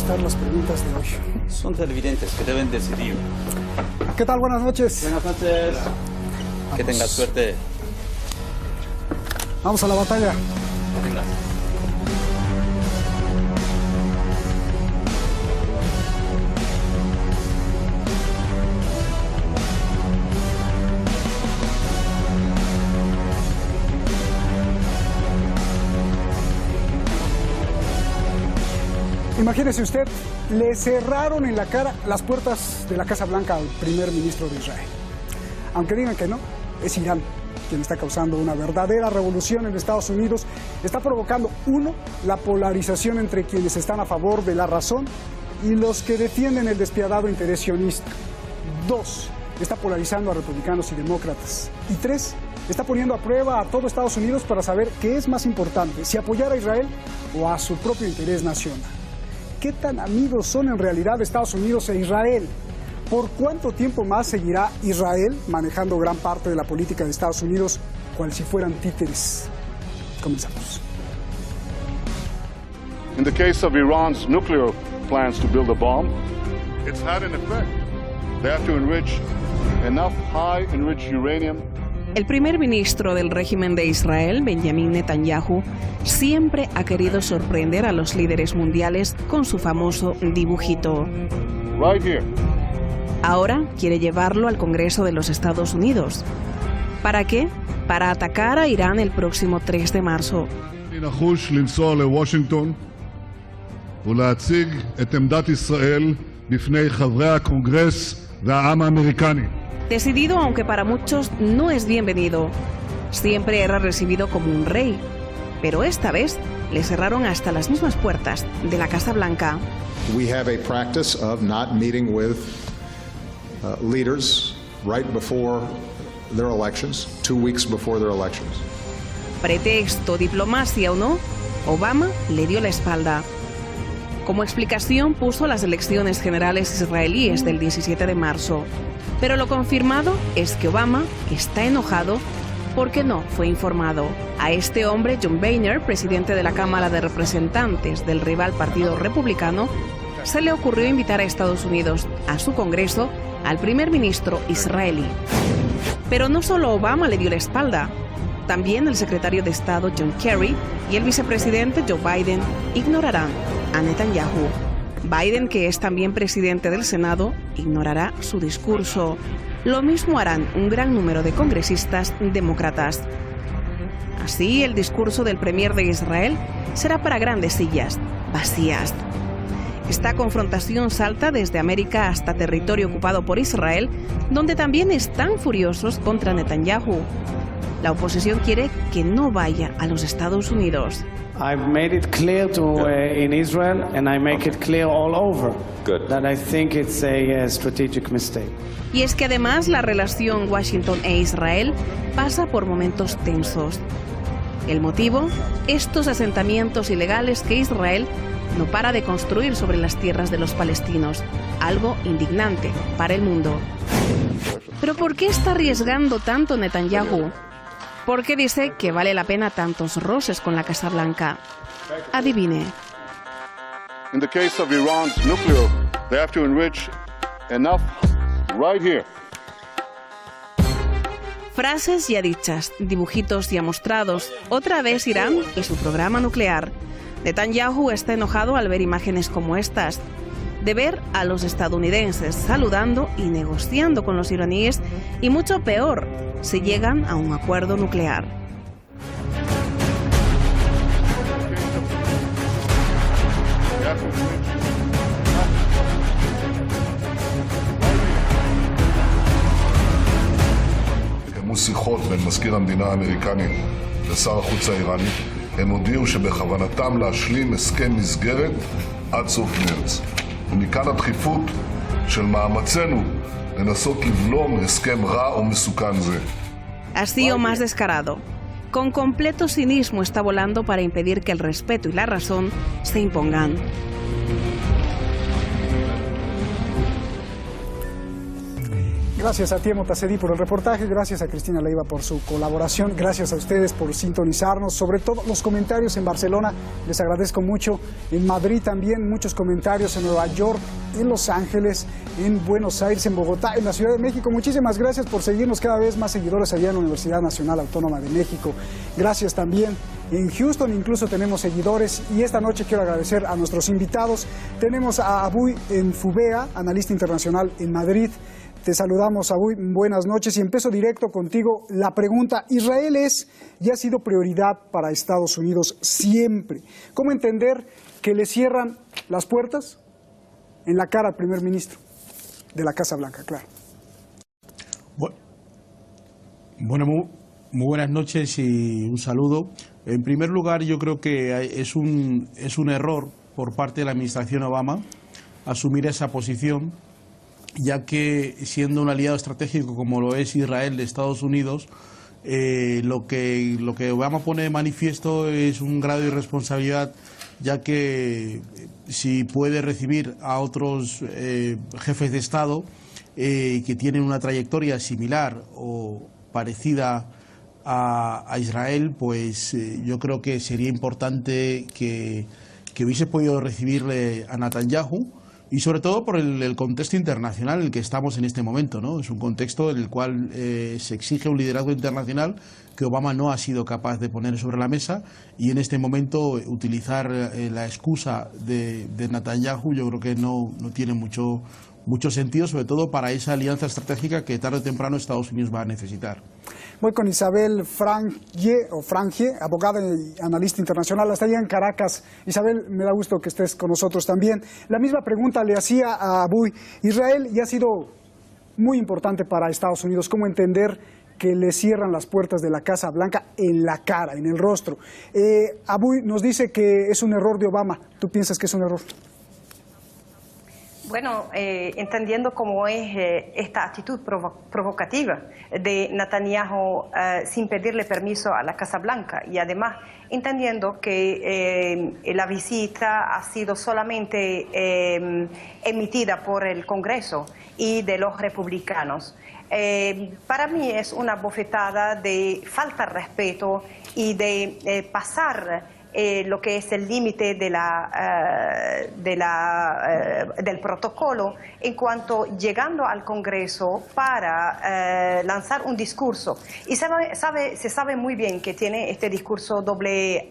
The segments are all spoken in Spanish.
contestar las preguntas de hoy. Son televidentes que deben decidir. ¿Qué tal? Buenas noches. Buenas noches. Que tengas suerte. Vamos a la batalla. Venga. Imagínese usted, le cerraron en la cara las puertas de la Casa Blanca al primer ministro de Israel. Aunque digan que no, es Irán quien está causando una verdadera revolución en Estados Unidos. Está provocando, uno, la polarización entre quienes están a favor de la razón y los que defienden el despiadado interés sionista. Dos, está polarizando a republicanos y demócratas. Y tres, está poniendo a prueba a todo Estados Unidos para saber qué es más importante, si apoyar a Israel o a su propio interés nacional. ¿Qué tan amigos son en realidad Estados Unidos e Israel? ¿Por cuánto tiempo más seguirá Israel manejando gran parte de la política de Estados Unidos cual si fueran títeres? Comenzamos. In the case of Iran's nuclear plans to build a bomb, it's had an effect. They have to enrich enough high-enriched uranium. El primer ministro del régimen de Israel, Benjamin Netanyahu, siempre ha querido sorprender a los líderes mundiales con su famoso dibujito. Right here. Ahora quiere llevarlo al Congreso de los Estados Unidos. ¿Para qué? Para atacar a Irán el próximo 3 de marzo. נחוש לנסוע לוושינגטון ולהציג את עמדת ישראל בפני חברי הקונגרס והעם האמריקני. Decidido, aunque para muchos no es bienvenido. Siempre era recibido como un rey, pero esta vez le cerraron hasta las mismas puertas de la Casa Blanca. We have a practice of not meeting with leaders right before their elections, 2 weeks before their elections. Pretexto, diplomacia o no, Obama le dio la espalda. Como explicación puso las elecciones generales israelíes del 17 de marzo. Pero lo confirmado es que Obama está enojado porque no fue informado. A este hombre, John Boehner, presidente de la Cámara de Representantes del rival Partido Republicano, se le ocurrió invitar a Estados Unidos, a su Congreso, al primer ministro israelí. Pero no solo Obama le dio la espalda, también el secretario de Estado John Kerry y el vicepresidente Joe Biden ignorarán a Netanyahu. Biden, que es también presidente del Senado, ignorará su discurso. Lo mismo harán un gran número de congresistas demócratas. Así, el discurso del premier de Israel será para grandes sillas vacías. Esta confrontación salta desde América hasta territorio ocupado por Israel, donde también están furiosos contra Netanyahu. La oposición quiere que no vaya a los Estados Unidos. I've made it clear to in Israel, and I make it clear all over that I think it's a strategic mistake. Y es que además la relación Washington e Israel pasa por momentos tensos. El motivo, estos asentamientos ilegales que Israel no para de construir sobre las tierras de los palestinos, algo indignante para el mundo. ¿Pero por qué está arriesgando tanto Netanyahu? ¿Por qué dice que vale la pena tantos roces con la Casa Blanca? Adivine. In the case of Iran's nuclear, they have to enrich enough right here. Frases ya dichas, dibujitos ya mostrados. Otra vez Irán y su programa nuclear. Netanyahu está enojado al ver imágenes como estas. De ver a los estadounidenses saludando y negociando con los iraníes, y mucho peor, si llegan a un acuerdo nuclear. התקיימו שיחות בין מזכיר המדינה האמריקני לשר החוץ האיראני. הם הודיעו שבכוונתם להשלים הסכם מסגרת עד סוף מרץ. ומכאן הדחיפות של מאמצינו לנסות לבלום הסכם רע ומסוכן זה. Así o más descarado. Con completo cinismo está volando para impedir que el respeto y la razón se impongan. Gracias a Tiemo Tacedi por el reportaje, gracias a Cristina Leiva por su colaboración, gracias a ustedes por sintonizarnos, sobre todo los comentarios en Barcelona, les agradezco mucho, en Madrid también, muchos comentarios, en Nueva York, en Los Ángeles, en Buenos Aires, en Bogotá, en la Ciudad de México. Muchísimas gracias por seguirnos, cada vez más seguidores allá en la Universidad Nacional Autónoma de México. Gracias también. En Houston incluso tenemos seguidores y esta noche quiero agradecer a nuestros invitados. Tenemos a Abuy en Fubea, analista internacional en Madrid. Te saludamos, Abuy, buenas noches y empiezo directo contigo. La pregunta, Israel es y ha sido prioridad para Estados Unidos siempre. ¿Cómo entender que le cierran las puertas en la cara al primer ministro de la Casa Blanca? Claro. Bueno, muy buenas noches y un saludo. En primer lugar, yo creo que es un error por parte de la administración Obama asumir esa posición, ya que siendo un aliado estratégico como lo es Israel de Estados Unidos, lo que Obama pone de manifiesto es un grado de irresponsabilidad, ya que si puede recibir a otros jefes de Estado que tienen una trayectoria similar o parecida a Israel, pues yo creo que sería importante que hubiese podido recibirle a Netanyahu, y sobre todo por el contexto internacional en el que estamos en este momento, ¿no? Es un contexto en el cual se exige un liderazgo internacional que Obama no ha sido capaz de poner sobre la mesa, y en este momento utilizar la excusa de Netanyahu yo creo que no tiene mucho sentido, sobre todo para esa alianza estratégica que tarde o temprano Estados Unidos va a necesitar. Voy con Isabel Frangie, abogada y analista internacional, hasta allá en Caracas. Isabel, me da gusto que estés con nosotros también. La misma pregunta le hacía a Abuy. Israel ya ha sido muy importante para Estados Unidos. ¿Cómo entender que le cierran las puertas de la Casa Blanca en la cara, en el rostro? Abuy nos dice que es un error de Obama. ¿Tú piensas que es un error? Bueno, entendiendo cómo es esta actitud provocativa de Netanyahu sin pedirle permiso a la Casa Blanca, y además entendiendo que la visita ha sido solamente emitida por el Congreso y de los republicanos. Para mí es una bofetada de falta de respeto y de pasar lo que es el límite del protocolo en cuanto llegando al Congreso para lanzar un discurso. Y se sabe muy bien que tiene este discurso doble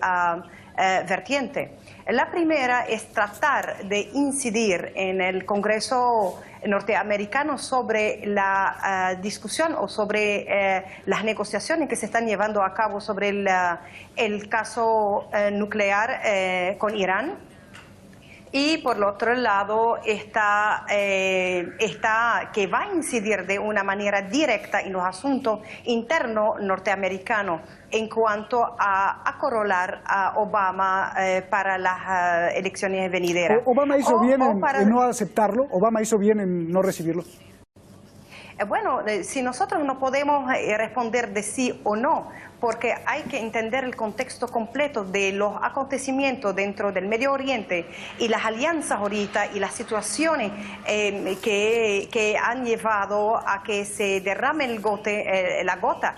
vertiente. La primera es tratar de incidir en el Congreso norteamericano sobre la discusión o sobre las negociaciones que se están llevando a cabo sobre el caso nuclear con Irán. Y por el otro lado está que va a incidir de una manera directa en los asuntos internos norteamericanos en cuanto a acorralar a Obama para las elecciones venideras. ¿Obama hizo bien en no aceptarlo? ¿Obama hizo bien en no recibirlo? Bueno, si nosotros no podemos responder de sí o no, porque hay que entender el contexto completo de los acontecimientos dentro del Medio Oriente y las alianzas ahorita y las situaciones que han llevado a que se derrame la gota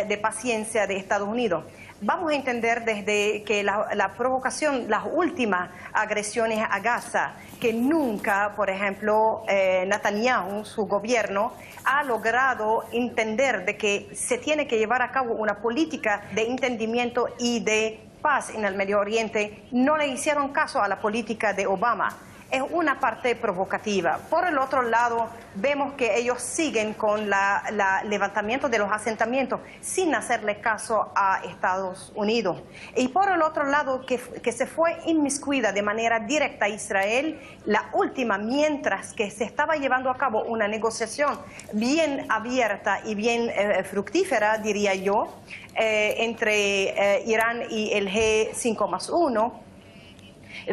de paciencia de Estados Unidos. Vamos a entender desde que la provocación, las últimas agresiones a Gaza, que nunca, por ejemplo, Netanyahu, su gobierno, ha logrado entender de que se tiene que llevar a cabo una política de entendimiento y de paz en el Medio Oriente. No le hicieron caso a la política de Obama. Es una parte provocativa. Por el otro lado, vemos que ellos siguen con el levantamiento de los asentamientos sin hacerle caso a Estados Unidos. Y por el otro lado, que se fue inmiscuida de manera directa a Israel, la última, mientras que se estaba llevando a cabo una negociación bien abierta y bien fructífera, diría yo, entre Irán y el G5+1,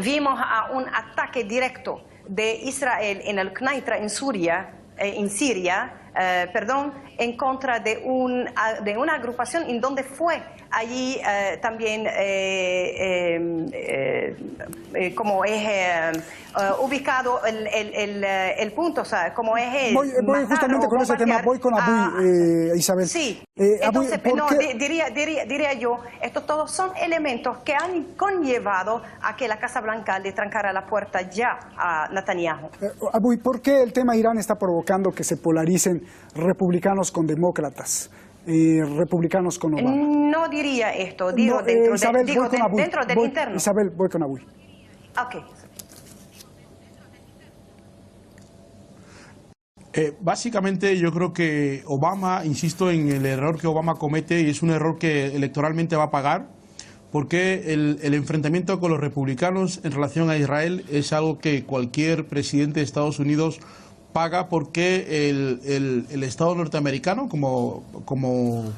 vimos a un ataque directo de Israel en el Kneitra, en Siria, en contra de una agrupación en donde fue allí también como es ubicado el punto, o sea, como es voy justamente con ese tema, voy con Abuy, Isabel. Sí, Abuy, entonces, diría yo, estos todos son elementos que han conllevado a que la Casa Blanca le trancara la puerta ya a Netanyahu. Abuy, ¿por qué el tema Irán está provocando que se polaricen republicanos con demócratas? Republicanos con Obama. No diría esto, digo dentro, Isabel, dentro del interno. Isabel, voy con Abuy. Ok. Básicamente yo creo que Obama, insisto en el error que Obama comete, y es un error que electoralmente va a pagar, porque el enfrentamiento con los republicanos en relación a Israel es algo que cualquier presidente de Estados Unidos paga, porque el Estado norteamericano como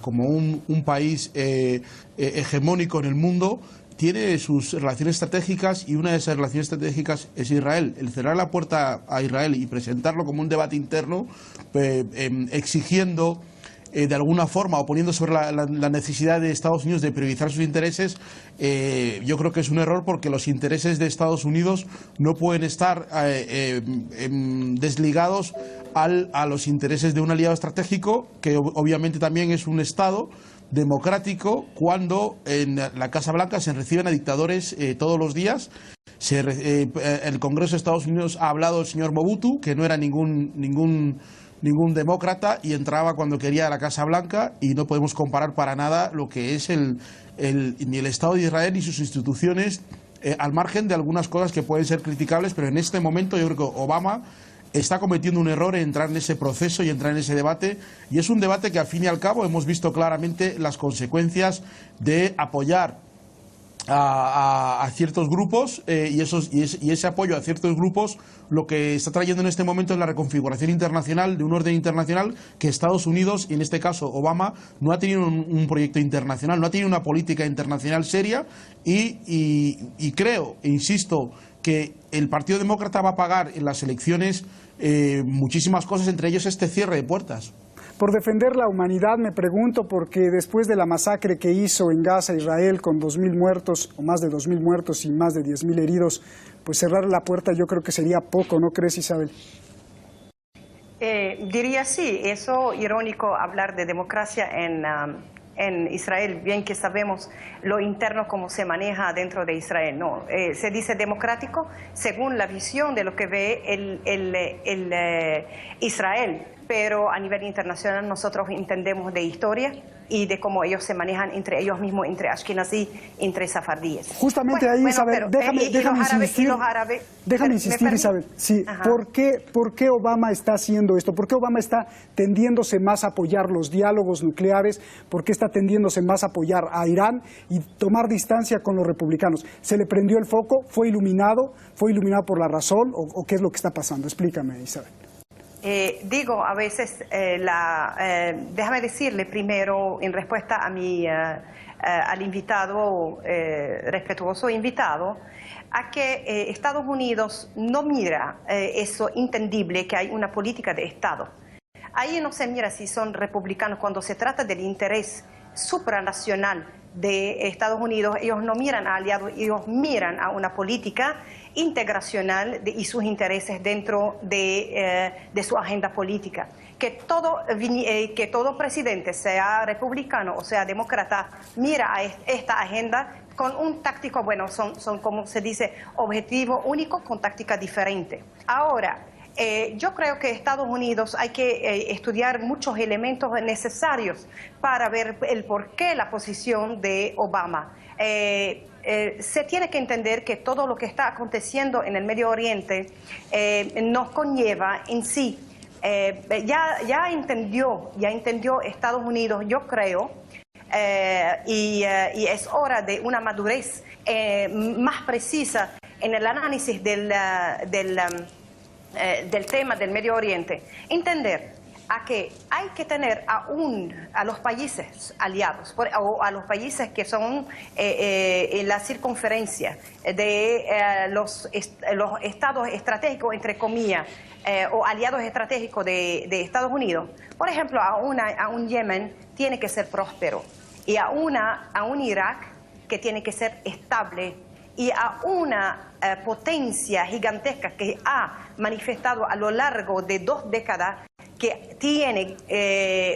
un país hegemónico en el mundo tiene sus relaciones estratégicas, y una de esas relaciones estratégicas es Israel. El cerrar la puerta a Israel y presentarlo como un debate interno, exigiendo de alguna forma o poniendo sobre la necesidad de Estados Unidos de priorizar sus intereses, yo creo que es un error, porque los intereses de Estados Unidos no pueden estar desligados a los intereses de un aliado estratégico, que obviamente también es un Estado democrático, cuando en la Casa Blanca se reciben a dictadores todos los días. El Congreso de Estados Unidos ha hablado del señor Mobutu, que no era ningún demócrata, y entraba cuando quería a la Casa Blanca, y no podemos comparar para nada lo que es ni el Estado de Israel ni sus instituciones, al margen de algunas cosas que pueden ser criticables, pero en este momento yo creo que Obama está cometiendo un error en entrar en ese proceso y entrar en ese debate, y es un debate que al fin y al cabo hemos visto claramente las consecuencias de apoyar a ciertos grupos, y ese apoyo a ciertos grupos lo que está trayendo en este momento es la reconfiguración internacional de un orden internacional que Estados Unidos, y en este caso Obama, no ha tenido un proyecto internacional, no ha tenido una política internacional seria, y creo, e insisto, que el Partido Demócrata va a pagar en las elecciones muchísimas cosas, entre ellos este cierre de puertas. Por defender la humanidad, me pregunto, porque después de la masacre que hizo en Gaza Israel, con 2.000 muertos, o más de 2.000 muertos y más de 10.000 heridos, pues cerrar la puerta yo creo que sería poco, ¿no crees, Isabel? Diría sí, eso irónico hablar de democracia en Israel, bien que sabemos lo interno cómo se maneja dentro de Israel. No, se dice democrático según la visión de lo que ve Israel, pero a nivel internacional nosotros entendemos de historia y de cómo ellos se manejan entre ellos mismos, entre Ashkenazí, entre safardíes. Justamente ahí, Isabel, déjame insistir, Isabel. Sí, ¿por qué Obama está haciendo esto? ¿Por qué Obama está tendiéndose más a apoyar los diálogos nucleares? ¿Por qué está tendiéndose más a apoyar a Irán y tomar distancia con los republicanos? ¿Se le prendió el foco? ¿Fue iluminado por la razón? ¿O qué es lo que está pasando? Explícame, Isabel. Digo, a veces, déjame decirle primero, en respuesta a al invitado, respetuoso invitado, a que Estados Unidos no mira eso entendible, que hay una política de Estado. Ahí no se mira si son republicanos. Cuando se trata del interés supranacional de Estados Unidos, ellos no miran a aliados, ellos miran a una política integracional y sus intereses dentro de su agenda política. Que todo presidente, sea republicano o sea demócrata, mira a esta agenda con un táctico, bueno, son como se dice, objetivo único con táctica diferente. Ahora, yo creo que Estados Unidos hay que estudiar muchos elementos necesarios para ver el porqué la posición de Obama. Se tiene que entender que todo lo que está aconteciendo en el Medio Oriente nos conlleva en sí. Ya entendió Estados Unidos, yo creo, y es hora de una madurez más precisa en el análisis del tema del Medio Oriente. Entender, a que hay que tener a los países aliados, o a los países que son en la circunferencia de los estados estratégicos, entre comillas, o aliados estratégicos de Estados Unidos. Por ejemplo, a un Yemen tiene que ser próspero, y a un Irak que tiene que ser estable, y a una potencia gigantesca que ha manifestado a lo largo de 2 décadas que tiene,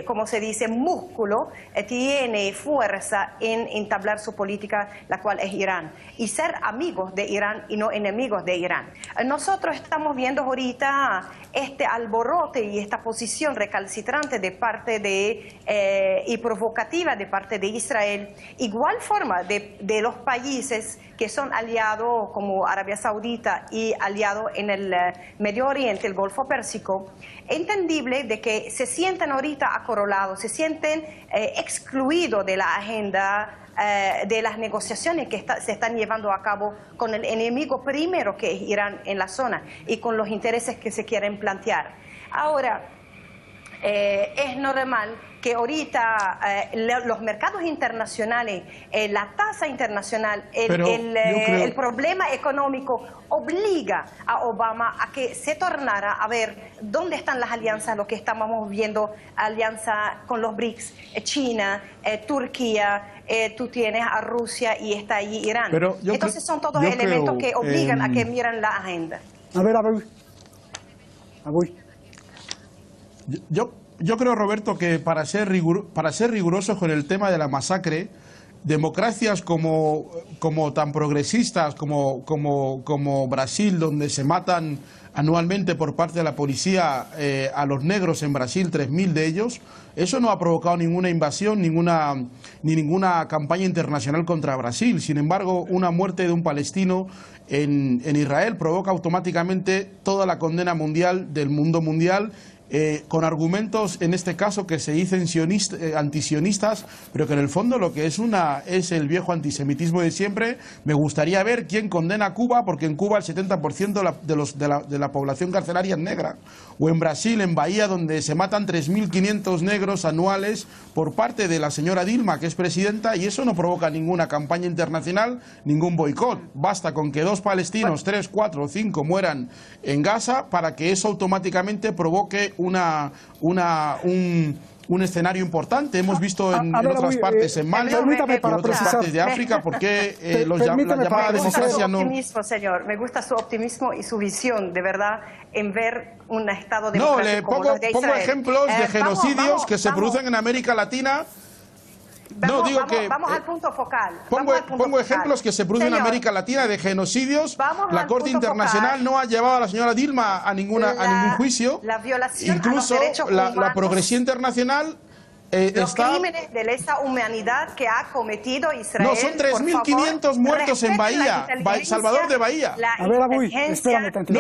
como se dice, músculo, tiene fuerza en entablar su política, la cual es Irán, y ser amigos de Irán y no enemigos de Irán. Nosotros estamos viendo ahorita este alborote y esta posición recalcitrante de parte y provocativa de parte de Israel, igual forma de los países que son aliados como Arabia Saudita y aliados en el Medio Oriente, el Golfo Pérsico. Entendible de que se sienten ahorita acorralados, se sienten excluidos de la agenda de las negociaciones que se están llevando a cabo con el enemigo primero, que es Irán en la zona, y con los intereses que se quieren plantear. Ahora, es normal que ahorita los mercados internacionales, la tasa internacional, el problema económico obliga a Obama a que se tornara a ver dónde están las alianzas, lo que estamos viendo, alianza con los BRICS, China, Turquía, tú tienes a Rusia y está ahí Irán. Entonces son todos elementos que obligan a que miren la agenda. A ver, Abuy. Yo creo, Roberto, que para ser rigurosos con el tema de la masacre, democracias como tan progresistas como Brasil, donde se matan anualmente por parte de la policía a los negros en Brasil, 3.000 de ellos, eso no ha provocado ninguna invasión, ni ninguna campaña internacional contra Brasil. Sin embargo, una muerte de un palestino en Israel provoca automáticamente toda la condena mundial del mundo mundial, con argumentos, en este caso, que se dicen antisionistas, pero que en el fondo lo que es el viejo antisemitismo de siempre. Me gustaría ver quién condena a Cuba, porque en Cuba el 70% de la población carcelaria es negra. O en Brasil, en Bahía, donde se matan 3.500 negros anuales por parte de la señora Dilma, que es presidenta, y eso no provoca ninguna campaña internacional, ningún boicot. Basta con que 2 palestinos, 3, 4 o 5 mueran en Gaza para que eso automáticamente provoque un escenario importante. Hemos visto en otras partes, en Mali, en otras partes de África, porque la llamada democracia no... Señor, me gusta su optimismo y su visión, de verdad, en ver un Estado democrático como los de Israel. Pongo ejemplos de genocidios que se producen en América Latina. Vamos al punto focal. Pongo ejemplos que se producen en América Latina de genocidios. La Corte Internacional no ha llevado a la señora Dilma a ningún juicio. La violación incluso a los derechos humanos, la progresía internacional los crímenes de lesa humanidad que ha cometido Israel. No, son 3.500 muertos en Bahía, Salvador de Bahía. A ver, Abuy, espérame tantito.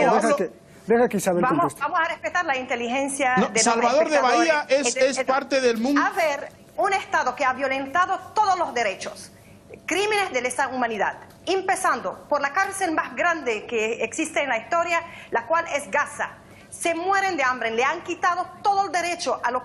Deja que Isabel conteste. Vamos a respetar la inteligencia de Salvador de Bahía es parte del mundo. A ver, un Estado que ha violentado todos los derechos, crímenes de lesa humanidad, empezando por la cárcel más grande que existe en la historia, la cual es Gaza. Se mueren de hambre, le han quitado todo el derecho a los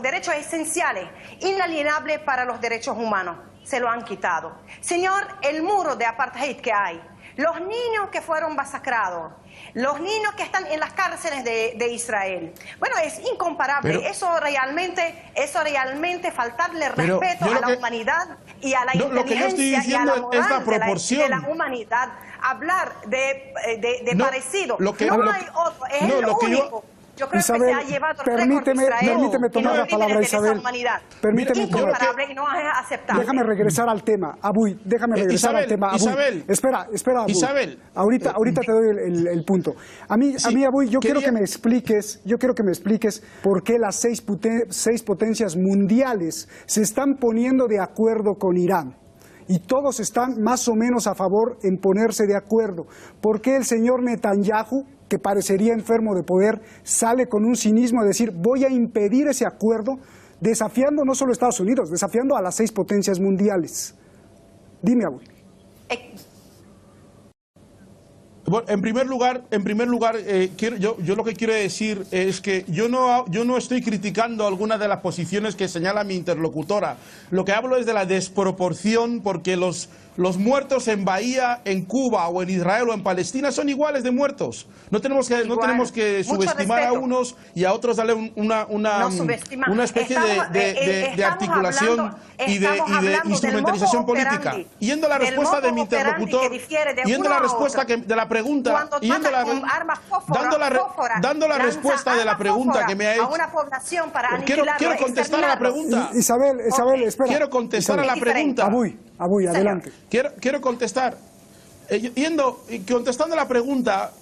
derechos esenciales, inalienables para los derechos humanos. Se lo han quitado. Señor, el muro de apartheid que hay, los niños que fueron masacrados, los niños que están en las cárceles de Israel. Bueno, es incomparable. Eso realmente faltarle respeto a la humanidad y a la inteligencia y a la moral de la humanidad. Hablar de parecido. No hay otro, es el único. Yo creo Isabel, que se ha llevado el récord Israel. Permíteme tomar la palabra, Isabel. Permíteme incomparable y no es aceptable. Déjame regresar al tema, Abuy. Déjame regresar al tema, Abuy. Isabel. Espera, Abuy. Isabel. Ahorita te doy el punto. A mí, Abuy, yo quiero que me expliques por qué las seis potencias mundiales se están poniendo de acuerdo con Irán. Y todos están más o menos a favor en ponerse de acuerdo. ¿Por qué el señor Netanyahu, que parecería enfermo de poder, sale con un cinismo de decir voy a impedir ese acuerdo, desafiando no solo a Estados Unidos, desafiando a las 6 potencias mundiales? Dime, Abuy. Bueno, en primer lugar, yo lo que quiero decir es que yo no estoy criticando alguna de las posiciones que señala mi interlocutora. Lo que hablo es de la desproporción, porque los muertos en Bahía, en Cuba o en Israel o en Palestina son iguales de muertos. No tenemos que subestimar a unos y a otros darle una especie de articulación y de instrumentalización política. Yendo a la respuesta de mi interlocutor, yendo a la respuesta de la pregunta, dando la respuesta de la pregunta que me ha hecho. Quiero contestar a la pregunta. Isabel, espera. Quiero contestar a la pregunta. Abuy, adelante. Quiero contestar. Contestando a la pregunta,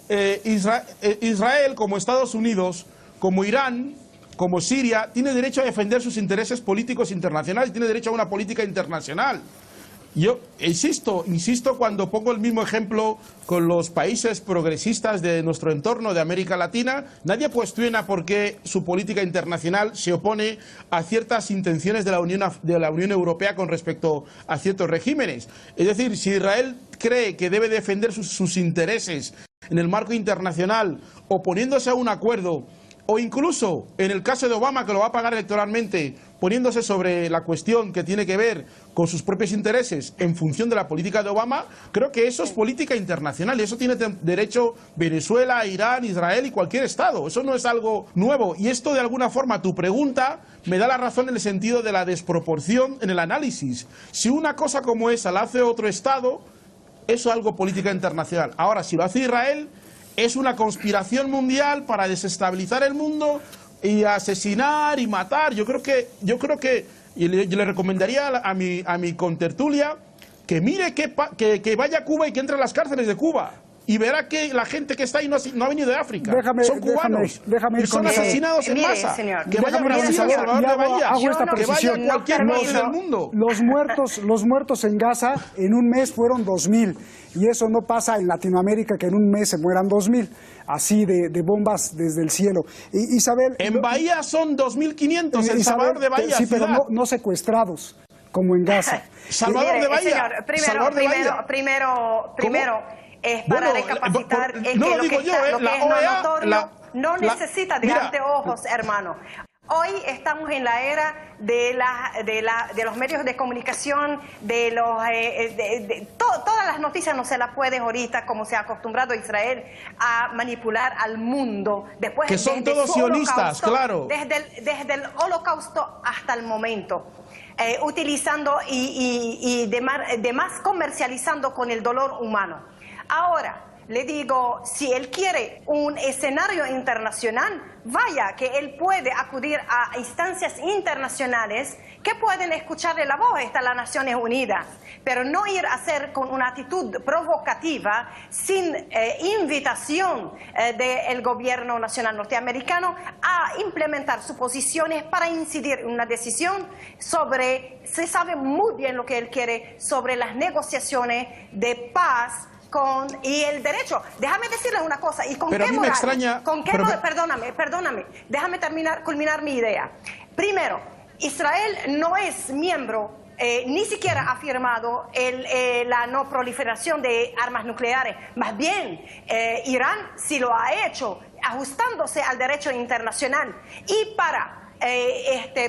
Israel, como Estados Unidos, como Irán, como Siria, tiene derecho a defender sus intereses políticos internacionales, tiene derecho a una política internacional. Yo insisto cuando pongo el mismo ejemplo con los países progresistas de nuestro entorno de América Latina. Nadie cuestiona por qué su política internacional se opone a ciertas intenciones de la Unión Europea con respecto a ciertos regímenes. Es decir, si Israel cree que debe defender sus intereses en el marco internacional oponiéndose a un acuerdo, o incluso en el caso de Obama, que lo va a pagar electoralmente, poniéndose sobre la cuestión que tiene que ver con sus propios intereses en función de la política de Obama, creo que eso es política internacional y eso tiene derecho Venezuela, Irán, Israel y cualquier Estado. Eso no es algo nuevo. Y esto, de alguna forma, tu pregunta me da la razón en el sentido de la desproporción en el análisis. Si una cosa como esa la hace otro Estado, eso es algo política internacional. Ahora, si lo hace Israel, es una conspiración mundial para desestabilizar el mundo y asesinar y matar. Yo creo que y le recomendaría a mi contertulia que mire que vaya a Cuba y que entre a las cárceles de Cuba. Y verá que la gente que está ahí no ha venido de África. Son cubanos. Déjame y son asesinados en masa. Señor, que vaya a Brasil, a Salvador de Bahía. Que vaya a cualquier país del mundo. Los muertos en Gaza en un mes fueron 2.000. Y eso no pasa en Latinoamérica, que en un mes se mueran 2.000. Así de bombas desde el cielo. Isabel. En Bahía son 2.500. En Salvador de Bahía. Sí, pero no secuestrados, como en Gaza. Salvador de Bahía. Señor, primero. Es para recapacitar que lo que es notorio no necesita de anteojos, hermano. Hoy estamos en la era de los medios de comunicación, todas las noticias no se las puede ahorita, como se ha acostumbrado Israel a manipular al mundo. Después, que son todos sionistas, claro. Desde el holocausto hasta el momento. Utilizando y demás comercializando con el dolor humano. Ahora, le digo, si él quiere un escenario internacional, vaya, que él puede acudir a instancias internacionales que pueden escucharle la voz, está las Naciones Unidas, pero no ir a hacer con una actitud provocativa, sin invitación del gobierno nacional norteamericano a implementar sus posiciones para incidir en una decisión sobre, se sabe muy bien lo que él quiere sobre las negociaciones de paz y el derecho. Déjame decirle una cosa. ¿Y con pero qué a mí moral? Me extraña, ¿Con qué perdóname. Déjame culminar mi idea. Primero, Israel no es miembro, ni siquiera ha firmado la no proliferación de armas nucleares. Más bien, Irán sí lo ha hecho, ajustándose al derecho internacional. Y para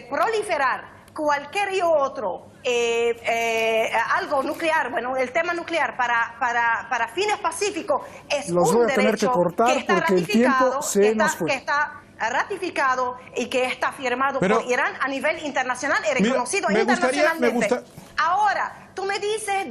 proliferar cualquier otro algo nuclear, bueno, el tema nuclear para fines pacíficos es un derecho que está ratificado, que está ratificado y que está firmado por Irán a nivel internacional y reconocido internacionalmente. Ahora, tú me dices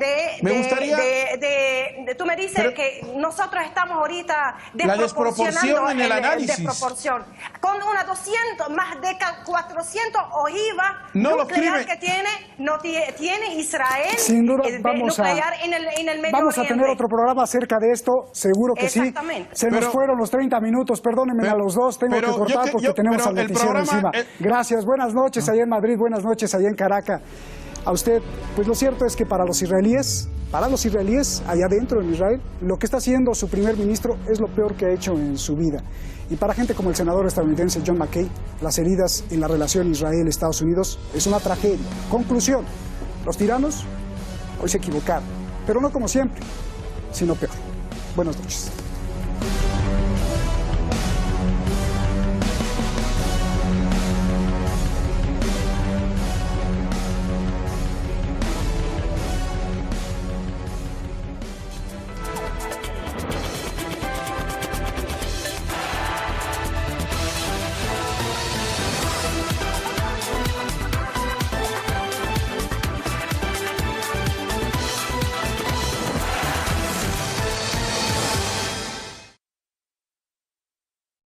que nosotros estamos ahorita la desproporción en el análisis. Desproporción. Con una 200, más de 400 ojivas nuclear que tiene Israel. Sin duda, nuclear en el Medio vamos a Oriente. tener otro programa acerca de esto, seguro que sí. Se nos fueron los 30 minutos, perdónenme a los dos, tengo que cortar porque tenemos al noticiero encima. Gracias, buenas noches allá en Madrid, buenas noches allá en Caracas. A usted, pues lo cierto es que para los israelíes, allá adentro en Israel, lo que está haciendo su primer ministro es lo peor que ha hecho en su vida. Y para gente como el senador estadounidense John McCain, las heridas en la relación Israel-Estados Unidos es una tragedia. Conclusión, los tiranos hoy se equivocaron, pero no como siempre, sino peor. Buenas noches.